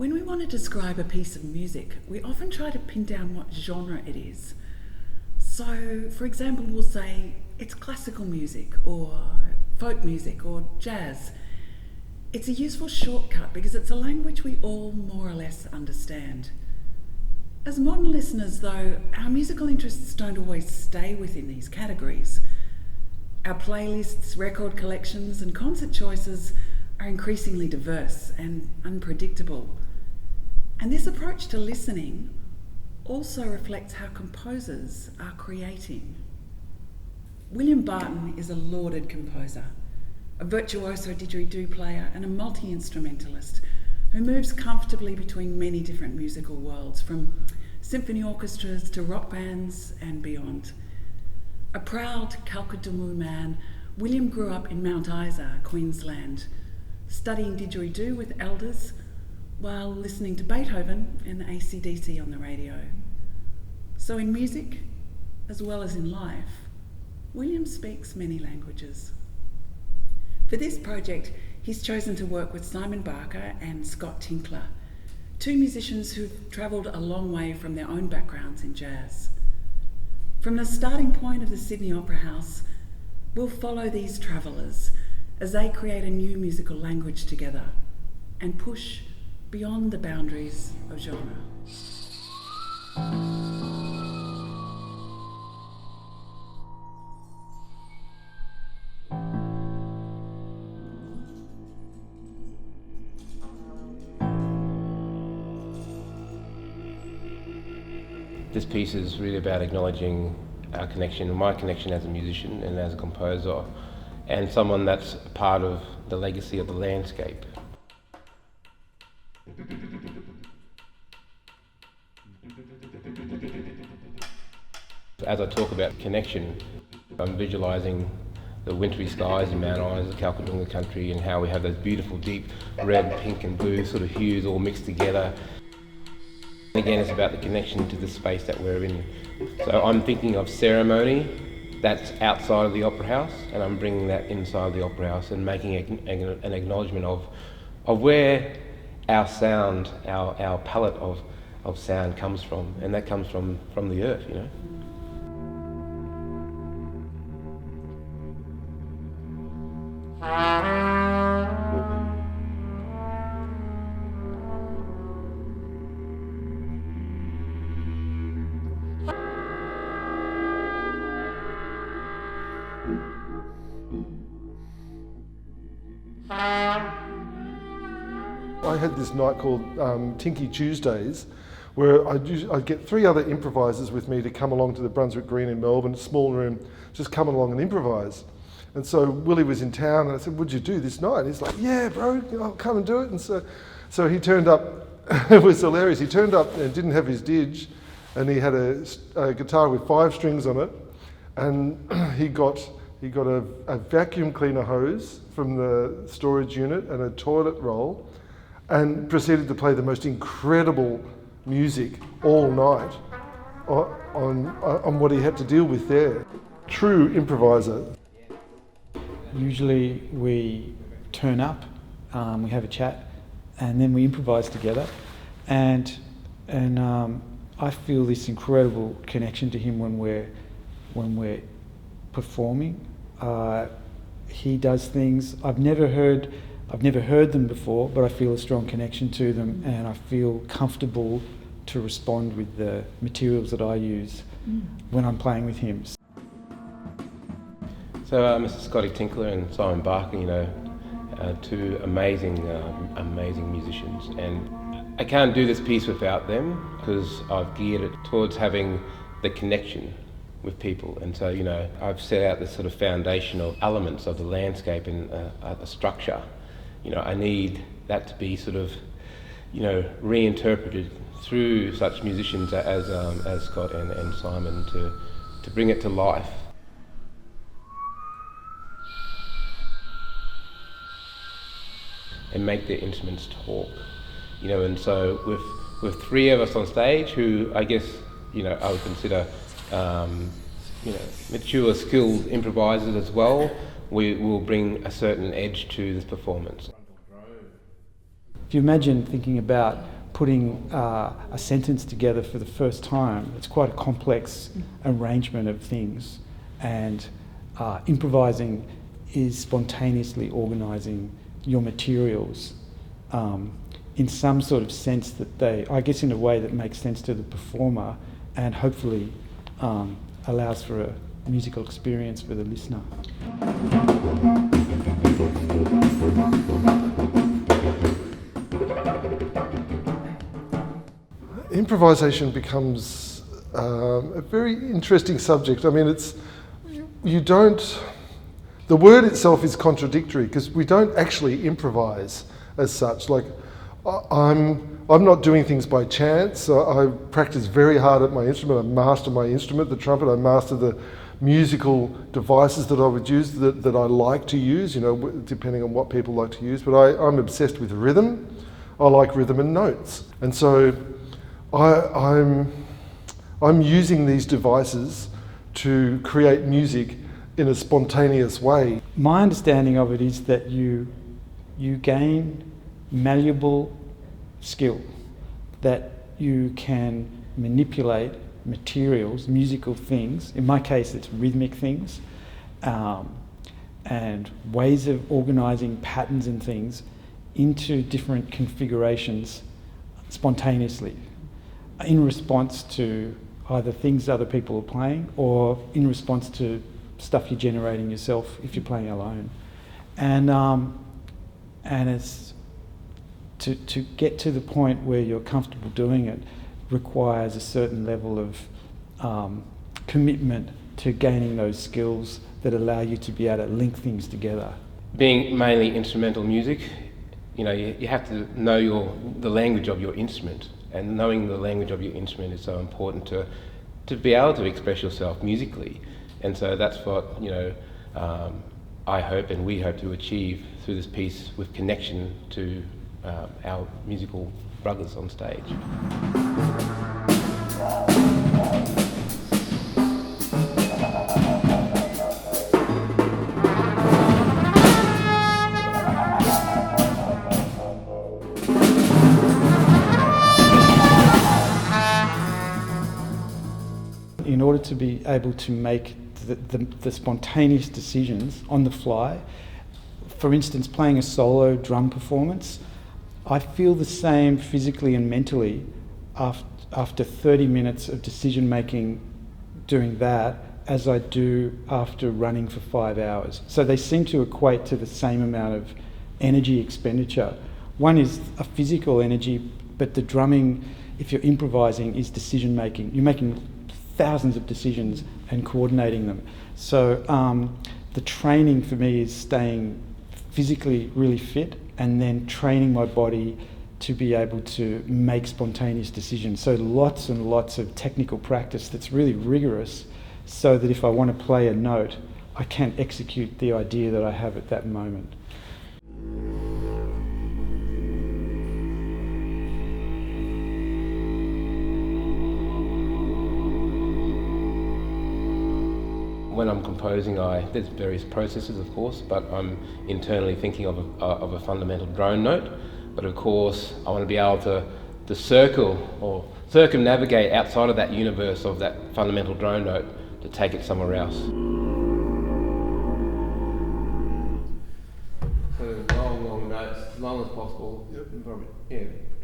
When we want to describe a piece of music, we often try to pin down what genre it is. So, for example, we'll say it's classical music or folk music or jazz. It's a useful shortcut because it's a language we all more or less understand. As modern listeners, though, our musical interests don't always stay within these categories. Our playlists, record collections, and concert choices are increasingly diverse and unpredictable. And this approach to listening also reflects how composers are creating. William Barton is a lauded composer, a virtuoso didgeridoo player and a multi-instrumentalist who moves comfortably between many different musical worlds, from symphony orchestras to rock bands and beyond. A proud Kalkadumu man, William grew up in Mount Isa, Queensland, studying didgeridoo with elders while listening to Beethoven and AC/DC on the radio. So in music, as well as in life, William speaks many languages. For this project, he's chosen to work with Simon Barker and Scott Tinkler, two musicians who've travelled a long way from their own backgrounds in jazz. From the starting point of the Sydney Opera House, we'll follow these travellers as they create a new musical language together and push beyond the boundaries of genre. This piece is really about acknowledging our connection, my connection as a musician and as a composer, and someone that's part of the legacy of the landscape. As I talk about connection, I'm visualising the wintry skies in Mount Isa, the Kalkadoonga country, and how we have those beautiful deep red, pink and blue sort of hues all mixed together. Again, it's about the connection to the space that we're in. So I'm thinking of ceremony that's outside of the Opera House, and I'm bringing that inside the Opera House and making an acknowledgement of where our sound, our palette of sound comes from, and that comes from the earth, you know. I had this night called Tinky Tuesdays, where I'd get three other improvisers with me to come along to the Brunswick Green in Melbourne, a small room, just come along and improvise. And so Willie was in town, and I said, "What'd you do this night?" And he's like, "Yeah, bro, I'll come and do it." And so he turned up. It was hilarious. He turned up and didn't have his didge, and he had a guitar with 5 strings on it, and he got a vacuum cleaner hose from the storage unit and a toilet roll, and proceeded to play the most incredible music all night on what he had to deal with there. True improviser. Usually we turn up, we have a chat, and then we improvise together. And I feel this incredible connection to him when we're performing. He does things I've never heard them before, but I feel a strong connection to them, and I feel comfortable to respond with the materials that I use when I'm playing with him. So Mr. Scotty Tinkler and Simon Barker, you know, two amazing musicians, and I can't do this piece without them because I've geared it towards having the connection with people. And so, you know, I've set out this sort of foundational elements of the landscape and the structure. You know, I need that to be sort of, you know, reinterpreted through such musicians as Scott and Simon to bring it to life. And make their instruments talk, you know. And so with 3 of us on stage, who I guess, you know, I would consider, you know, mature, skilled improvisers as well, we will bring a certain edge to this performance. If you imagine thinking about putting a sentence together for the first time, it's quite a complex arrangement of things, and improvising is spontaneously organising your materials in some sort of sense that I guess in a way that makes sense to the performer and hopefully allows for a musical experience for the listener. Improvisation becomes a very interesting subject. I mean, the word itself is contradictory because we don't actually improvise as such. Like, I'm not doing things by chance. I practice very hard at my instrument. I master my instrument, the trumpet. I master the musical devices that I would use, that I like to use, depending on what people like to use. But I'm obsessed with rhythm. I like rhythm and notes. And so I'm using these devices to create music in a spontaneous way. My understanding of it is that you gain malleable skill, that you can manipulate materials, musical things. In my case, it's rhythmic things, and ways of organising patterns and things into different configurations spontaneously, in response to either things other people are playing or in response to stuff you're generating yourself if you're playing alone. And it's to get to the point where you're comfortable doing it requires a certain level of commitment to gaining those skills that allow you to be able to link things together. Being mainly instrumental music, you have to know the language of your instrument, and knowing the language of your instrument is so important to be able to express yourself musically. And so that's what I hope and we hope to achieve through this piece, with connection to our musical brothers on stage. In order to be able to make the spontaneous decisions on the fly, for instance, playing a solo drum performance, I feel the same physically and mentally after 30 minutes of decision making doing that as I do after running for 5 hours. So they seem to equate to the same amount of energy expenditure. One is a physical energy, but the drumming, if you're improvising, is decision making. You're making thousands of decisions and coordinating them. So the training for me is staying physically really fit and then training my body to be able to make spontaneous decisions. So lots and lots of technical practice that's really rigorous, so that if I want to play a note, I can execute the idea that I have at that moment. When I'm composing, there's various processes, of course, but I'm internally thinking of a fundamental drone note. But of course, I want to be able to circle or circumnavigate outside of that universe of that fundamental drone note to take it somewhere else. So long notes, as long as possible. Yep.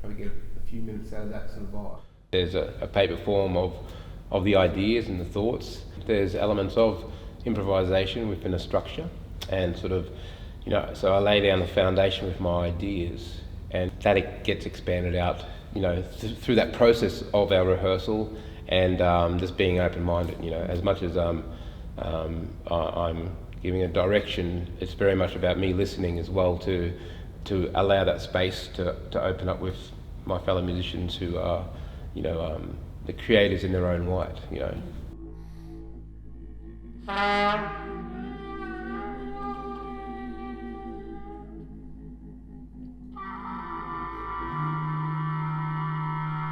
Try to get a few minutes out of that sort of vibe. There's a paper form of the ideas and the thoughts. There's elements of improvisation within a structure, and so I lay down the foundation with my ideas, and that it gets expanded out, through that process of our rehearsal, and just being open-minded. As much as I'm giving a direction, it's very much about me listening as well to allow that space to open up with my fellow musicians who are, the creators in their own right.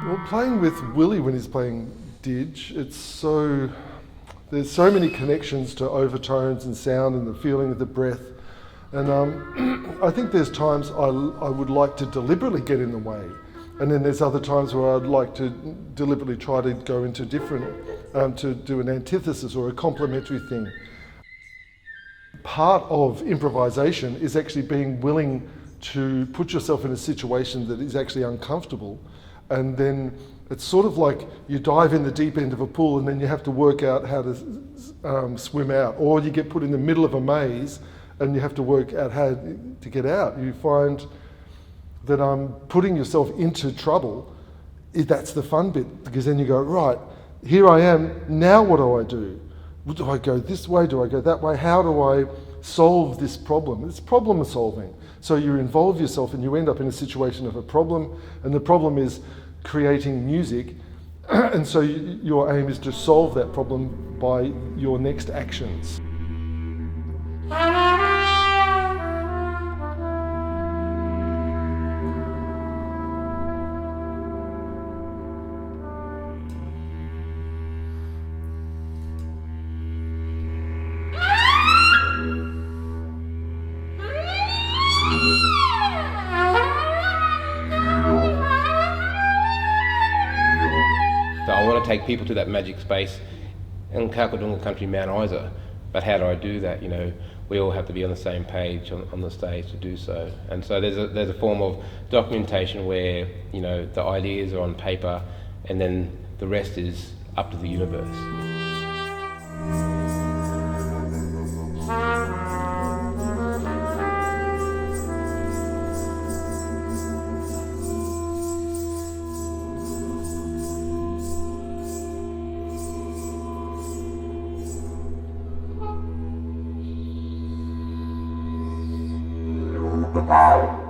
Well, playing with Willie when he's playing Didge, there's so many connections to overtones and sound and the feeling of the breath And I think there's times I would like to deliberately get in the way. And then there's other times where I'd like to deliberately try to go into different, to do an antithesis or a complementary thing. Part of improvisation is actually being willing to put yourself in a situation that is actually uncomfortable, and then it's sort of like you dive in the deep end of a pool and then you have to work out how to swim out, or you get put in the middle of a maze and you have to work out how to get out. You find that putting yourself into trouble, that's the fun bit, because then you go, right, here I am, now what do I do? Do I go this way? Do I go that way? How do I solve this problem? It's problem solving. So you involve yourself and you end up in a situation of a problem, and the problem is creating music, and so your aim is to solve that problem by your next actions. So I want to take people to that magic space in Kalkadunga country, Mount Isa. But how do I do that? You know, we all have to be on the same page on the stage to do so. And so there's a form of documentation where, you know, the ideas are on paper and then the rest is up to the universe. Wow.